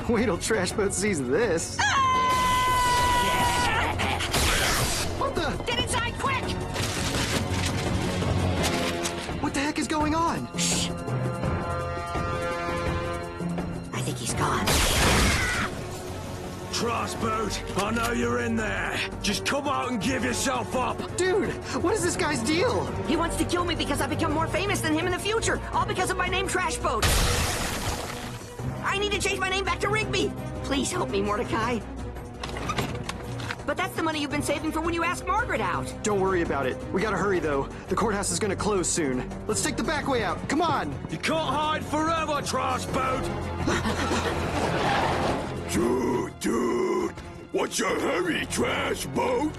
Wait till Trash Boat sees this. What the? Get inside, quick! What the heck is going on? Shh. I think he's gone. Trash Boat, I know you're in there. Just come out and give yourself up. Dude, what is this guy's deal? He wants to kill me because I become more famous than him in the future, all because of my name, Trash Boat. I need to change my name back to Rigby. Please help me, Mordecai. But that's the money you've been saving for when you ask Margaret out. Don't worry about it. We gotta hurry, though. The courthouse is gonna close soon. Let's take the back way out. Come on! You can't hide forever, Trash Boat. Dude, what's your hurry, Trash Boat?